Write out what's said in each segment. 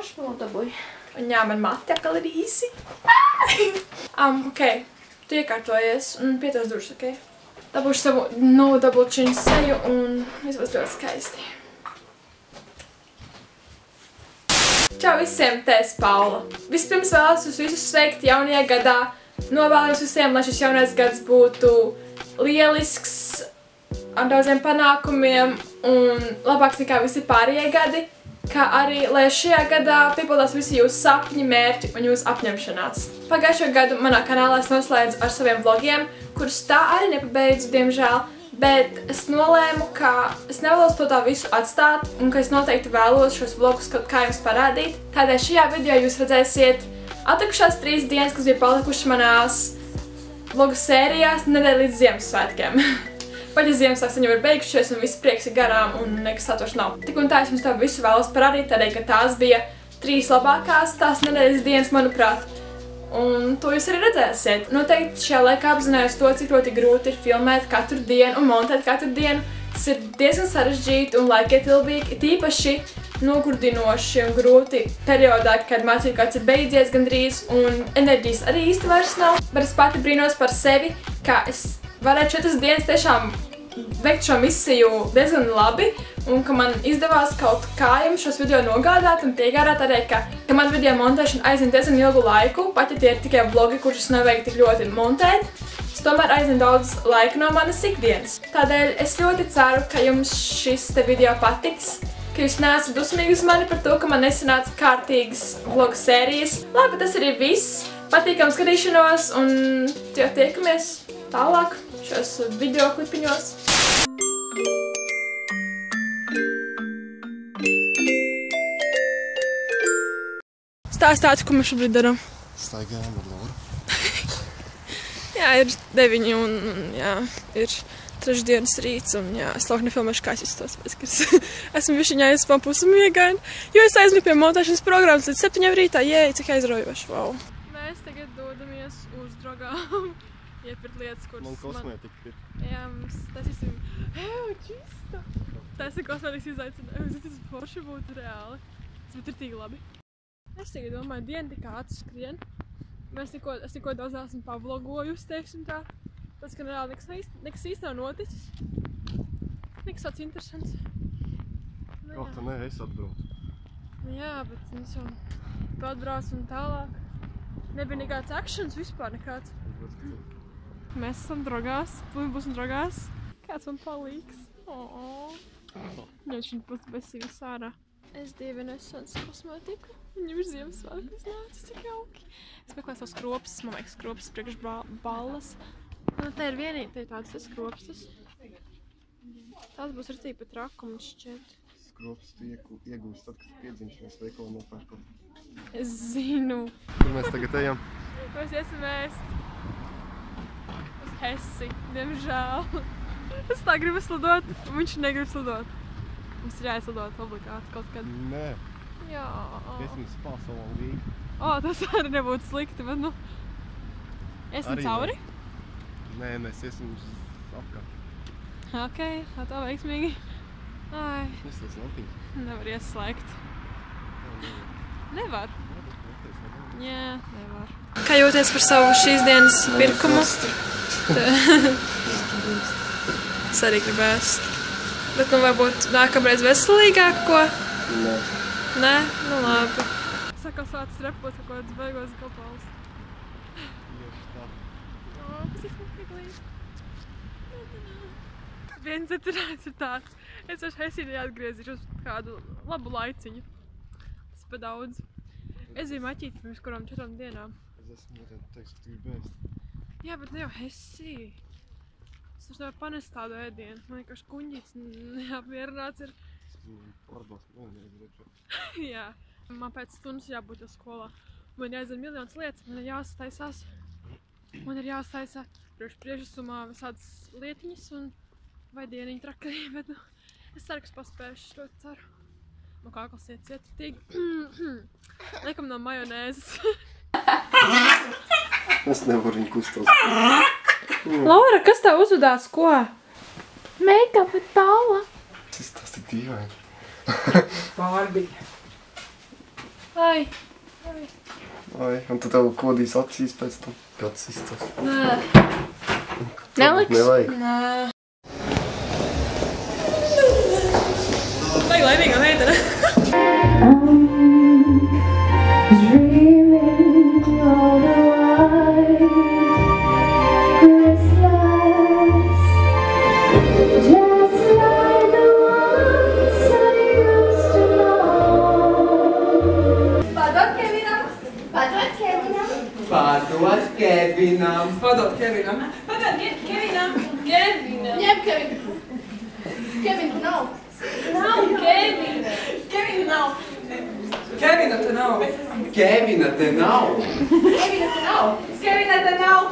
maršmelo dabūju. Un jā, man mati atkal ir īsi. Ok, tu iekārtojies un pietos dušas, ok? Dabūšu savu nodabulčiņu seju un viss būs ļoti skaisti. Čau visiem, tēs Paula. Vispirms vēlos jūs visus sveikt jaunajā gadā. Novēlu jums visiem, lai šis jaunais gads būtu lielisks, ar daudziem panākumiem un labāks nekā visi pārējie gadi. Kā arī, lai šajā gadā piepildās visi jūsu sapņi, mērķi un jūsu apņemšanās. Pagājušo gadu manā kanālā es noslēdzu ar saviem vlogiem, kurus tā arī nepabeidzu, diemžēl, bet es nolēmu, ka es nevēlos to tā visu atstāt un ka es noteikti vēlos šos vlogus kaut kā jums parādīt. Tādēļ šajā video jūs redzēsiet atlikušās 3 dienas, kas bija palikušas manās vlogu sērijās nedēļ līdz Ziemassvētkiem. Pat ja Ziemassvētki jau ir beigušies un viss prieks ir garām un nekas satoši nav. Tik un tā es jums tā visu vēlos parādīt, tādēļ, ka tās bija 3 labākās tās nedēļas dienas, manuprāt. Un to jūs arī redzēsiet. Noteikti šajā laikā apzinājos to, cik ļoti grūti ir filmēt katru dienu un montēt katru dienu. Tas ir diezgan sarežģīti un laikietilpīgi, tīpaši nogurdinoši un grūti periodā, kad mācību gads ir beidzies gandrīz un enerģijas arī īsti vairs nav. Bet es pati brīnos par sevi, ka es varētu 4 dienas tiešām veikt šo misiju diezgan labi un ka man izdevās kaut kā jums šos video nogādāt un piegādāt arī, ka man video montēšana aizņem diezgan ilgu laiku, pat ja tie ir tikai vlogi, kurus nevajag tik ļoti montēt, tas tomēr aizņem daudz laika no manas ikdienas. Tādēļ es ļoti ceru, ka jums šis te video patiks, ka jūs neesat dusmīgi uz mani par to, ka man nesanāca kārtīgas vlogu sērijas. Labi, tas arī viss. Patīkam skatīšanos un jau tiekamies tālāk šos video klipiņos. Stāstāts, ko mēs šobrīd daram. Staigājam ar Lauru. Jā, ir 9 un jā, ir 3 dienas rīts un jā, es lauk nefilmēšu, kā es izstos, ka esmu bišķiņā aizspām pusi miegaini, jo es aizliku pie montēšanas programmas līdz 7 rītā, jēj, cik aizraujoši, wow. Mēs tagad dodamies uz drogām, iepirkt lietas, kuras man kosmētika ir. Jā, mums taisīsim, čista! Taisa kosmētikas izaicinājums, tas forši būtu reāli, tas būtu ir tik labi. Es tagad domāju, diena tik ātri skrien. Es tikko daudz esmu pavlogojusi, teiksim tā. Tas, ka reāli nekas īsti nav noticis. Nekas tāds interesants. Oh, tā nē, es atbraucu. Jā, bet es jau tu atbrauc un tālāk. Nebija nekāds actions vispār nekāds. Mēs esam drogās, tu būsim drogās. Kāds man palīgs. Viņš pusbesīgs ārā. Es dievinu esens kosmētiku. Viņam ir Ziemassvētku nācis, cik jauki. Es meklēju savus skropstus, man vajag skropstus priekš balles. Te ir vienīgi, te ir tādas skropstus. Tās būs arī pa trakumu šķiet. Skropstu iegūst tad, kad piedzimšanas veikalā nopērkam. Es zinu. Kur mēs tagad ejam? Mēs iesim ēst. Uz Hesi, diemžēl. Es tā gribu slidot, un viņš negrib slidot. Mums ir jāizslidot obligāti kaut kad. Nē. Jā. Iesim spā salonu Rīgu. Tas arī nebūtu slikti, bet nu... Iesim cauri? Nē, mēs iesim uz apkārt. Ok, tā veiksmīgi. Ai. Neslēdz lampiņas. Nevar ieslēgt. Nevar? Jā, nevar. Kā jūties par savu šīs dienas pirkumu? Es arī gribu ēst. Bet nu varbūt nākamreiz veselīgāk, ko? Nē. Nē? Nu labi. Saka, sāc repot, kaut kāds beigos kopāls. Tieši tā. Kas ir smukīglīgi? Viens atcerās ir tāds. Es vairs Hesī neatgriezīšos kādu labu laiciņu. Tas pa daudz. Es biju maķīti pirms kurām 4 dienām. Es esmu teiks, ka tu gribi ēst. Jā, bet ne jau Hesī. Es vairs nevaru panest tādu ēdienu. Man vienkārši kuņģīts neapmierināts ir. Jā. Man pēc stundas jābūt jau skolā. Man jāizdara miljonas lietas, man ir jāsastaisās. Man ir jāsaisa priekšesumā visādas lietiņas un vai dieniņu trakarī, bet nu, es ceru, ka es paspēšu, ļoti ceru. Man kākls iet cietritīgi. Liekam no majonēzes. Es nevaru viņu kustos. Laura, kas tev uzvedās, ko? Make-up with Paula. Tas tik dīvaini. Pārbija. Ai. Ai, un tu tev kodīs acīs pēc tam. Kāds izstāst? Nē. Neliks? Nevajag. Nē. Vajag laimīgā meitene. Padod Kevinam. Padod Kevinam. Pagad, Kevinam. Kevinam. Ņem, Kevin. Kevin, tu nav. Nav Kevina. Kevina nav. Kevina te nav. Kevina te nav. Kevina, tu nav. Kevina te nav.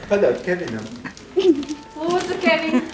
Padod Kevinam. Lūdzu, Kevin.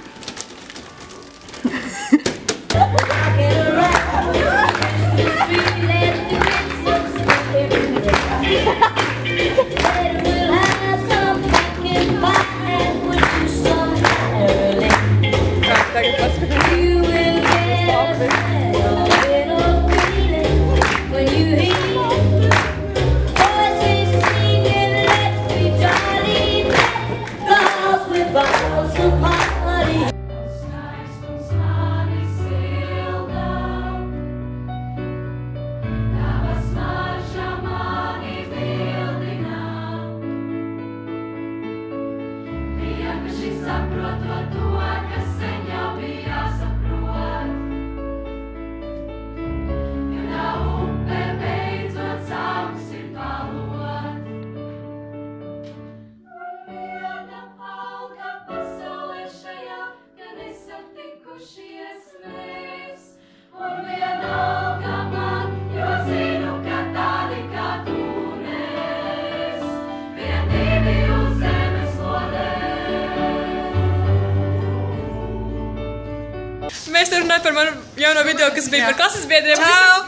Mēs te runājam par manu jauno video, kas bija par klases biedriem. Čau!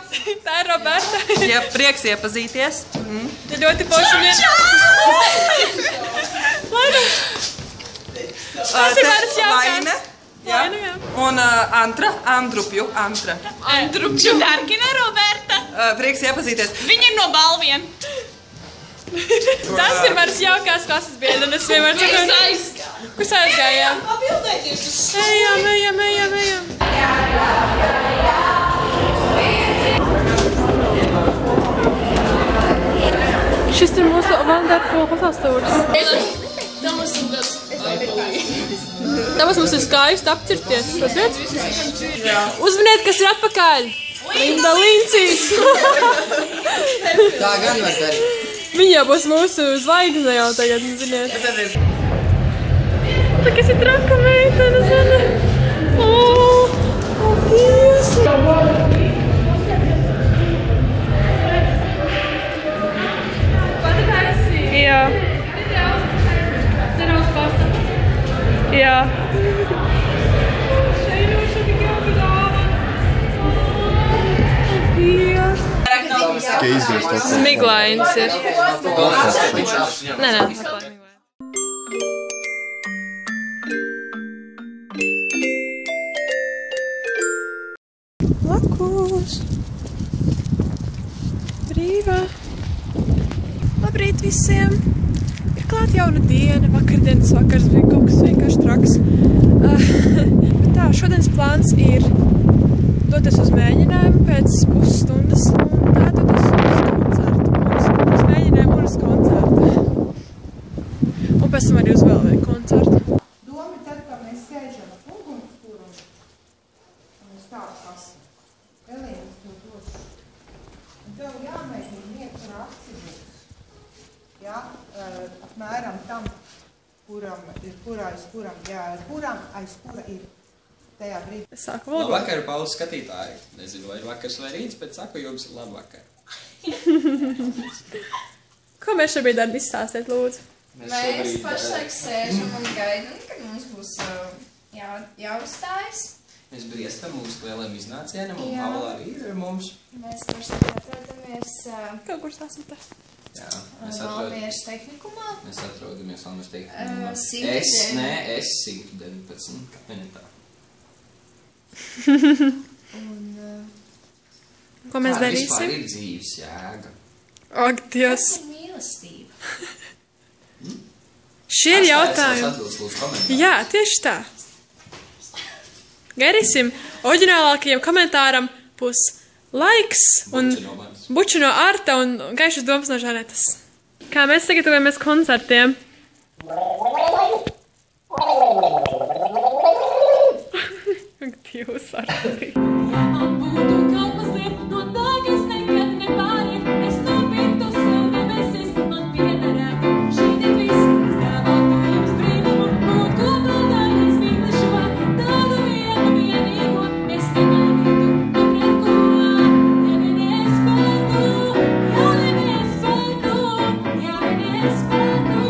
Tā ir Roberta. Ja prieks iepazīties. Ja ļoti forši vien. Laina. Tas ir manas jaukās. Laina, jā. Un Andrupju. Andrupju. Dargina Roberta. Prieks iepazīties. Viņa ir no Balviem. Tas ir manas jaukās klases biedri. Un es vienmēr saku, kur aizgājām. Papildēties uz Ejam. Šis ir mūsu wonderful pastāstūris. Tāpēc mums ir skaisti apcirties. Uzminiet, kas ir atpakaļ. Linda Lincīs. Tā gan var darīt. Viņa jau būs mūsu zvaigzne jau tagad, ziniet. Tā kas ir traka meitene, zina. Dievs. Jā. Jā. Smiglains ir. Nē. Lakos. Brīvā. Labrīt visiem. Ir klāt jauna diena. Vakardienas vakars bija kaut kas vienkārši traks. Bet tā, šodienas plāns ir doties uz mēģinājumu pēc pusstundas un tā doties uz koncertu. Uz mēģinājumu un uz koncertu. Un pēc tam arī uz vēl vienu koncertu. Doma ir tad, kad mēs sēžam ugunskura un stāv kas. Elīnas to došu. Un tev jāmēģina iet par akciju. ja, apmēram tam, kuram aiz kura ir tajā brīdī. Es sāku vlogot. Labvakar, Pauls skatītāji. Nezinu, vai ir vakars vai rīts, bet saku jums labvakar. Ko mēs šobrīd darām? Izstāstiet, lūdzu. Mēs pašlaik sēžam un gaidām, kad mums būs jāuzstājas. Mēs briestam mūsu lieliem iznācienam, un Paula arī ir ar mums. Mēs pašlaik atrodamies Kaut kur stāstam te. Jā, Valmieras tehnikumā. mēs atrodamies Valmieras tehnikumā. 119. Kāpēc Ko mēs Kāda darīsim? vispār ir dzīves jēga? Ak, Dievs. Tas ir mīlestība. Šie ir jautājumi. Atbilst lūdzu komentāru. Jā, tieši tā. Gaidīsim oriģinālākajiem komentāram būs laiks un buči no Arta un gaišas domas no Žanetas. Kā mēs sagatavojamies koncertiem? Ak, Dievs, Arti. Man būtu kaut mazliet no tā, kas nekad nepāriet. Es nopirktu sev debesis, man piederētu šī te viss. Es dāvātu jums brīnumu, būt kopā daļas mīkli šo. Tādu vienīgo es nemainītu, nepret ko. Nevien spēku, jā, nevien spēku, jā, nevien spēku.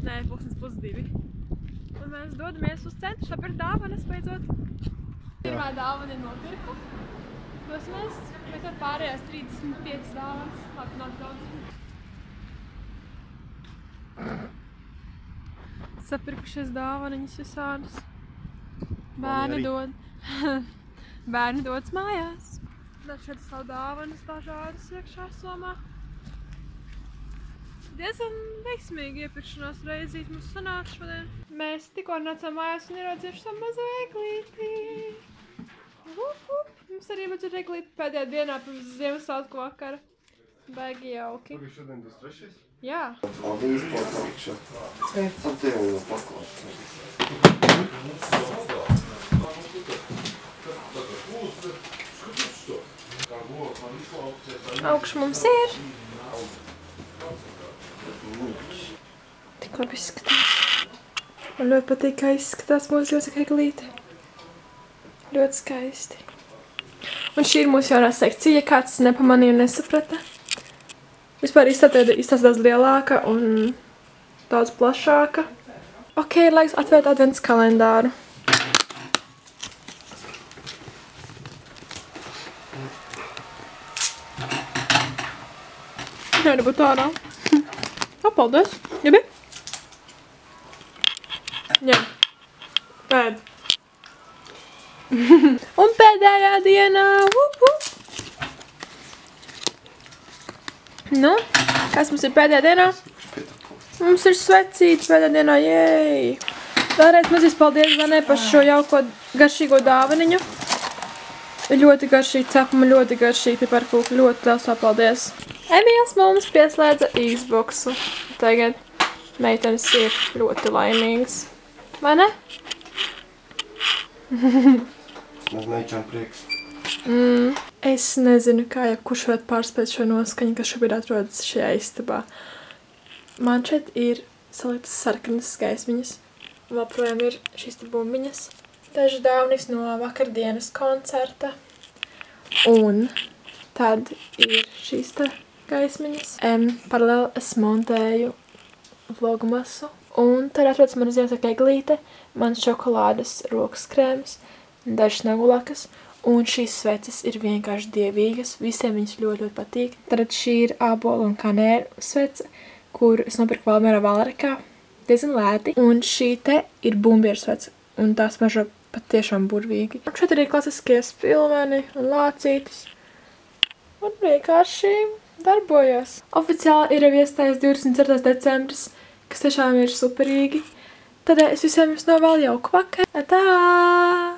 Nē, 1:30. Un mēs dodamies uz centru, sapirkt dāvanas beidzot. Pirmā dāvana ir nopirku. Dosimies, bet ar pārējās 35 dāvanas. Labi, nav daudz. Sapirkušies dāvaniņas visādas. Bērni dod. Bērni dodas mājās. Tad šeit savu dāvanas dažādas iekšā somā. Diezgan veiksmīgi iepirkšanās reizīt mums sanāca šodien. Mēs tikko nācām mājās un ieraudzījuši savu mazo eglīti. Mums arī mazu eglīti pēdējā dienā pirms Ziemassvētku vakara. Baigi jauki. Tagad šodien tas trešais? Jā. Paldies, pakalkšā. Ar tevi jau pakalkšā. Augšu mums ir. Tik labi izskatās. Man ļoti patīk, kā izskatās mūsu Jozeka eglīte. Ļoti skaisti. Un šī ir mūsu jaunā sekcija, ja kāds nepamanīja un nesaprata. Vispār izstāsta daudz lielāka un daudz plašāka. Ok, ir laiks atvērt advents kalendāru. Nevar būt ārā. Paldies. Gribi? Jā. Pēd. Un pēdējā dienā. Nu, kas mums ir pēdējā dienā? Mums ir svecīts pēdējā dienā, jēj! Vēlreiz mazīs paldies Vanai par šo jauko garšīgo dāvaniņu. Ļoti garšīgi cepuma, ļoti garšīgi piparkūka, ļoti liels paldies. Emīls mums pieslēdza Xboxu. Tagad meitenes ir ļoti laimīgas. Vai ne? Mēs neičām prieks. Es nezinu, kā jebkurš varētu pārspēt šo noskaņu, kas šobrīd atrodas šajā istabā. Man šeit ir saliktas sarkanas gaismiņas. Vēl projām ir šīs te bumbiņas. Daži dāvanas no vakardienas koncerta. Un tad ir šīs te gaismiņas. Paralēli es montēju vlogmasu. Un tad atrodas mana Ziemassvētku eglīte, mans šokolādes rokas krēms, dažas nagulakas. Un šīs sveces ir vienkārši dievīgas. Visiem viņas ļoti, ļoti patīk. Tad šī ir ābolu un kanēru svece, kur es nopirku Valmierā Valrekā. Diezgan lēti. Un šī te ir bumbieru svece. Un tās mažo patiešām burvīgi. Un šeit arī klasiskie spilveni un lācītis. Un vienkārši darbojos. Oficiāli ir jau iestājies 24. decembris, kas tiešām ir superīgi. Tad es visiem jums novēlu jauku vakaru. Tā!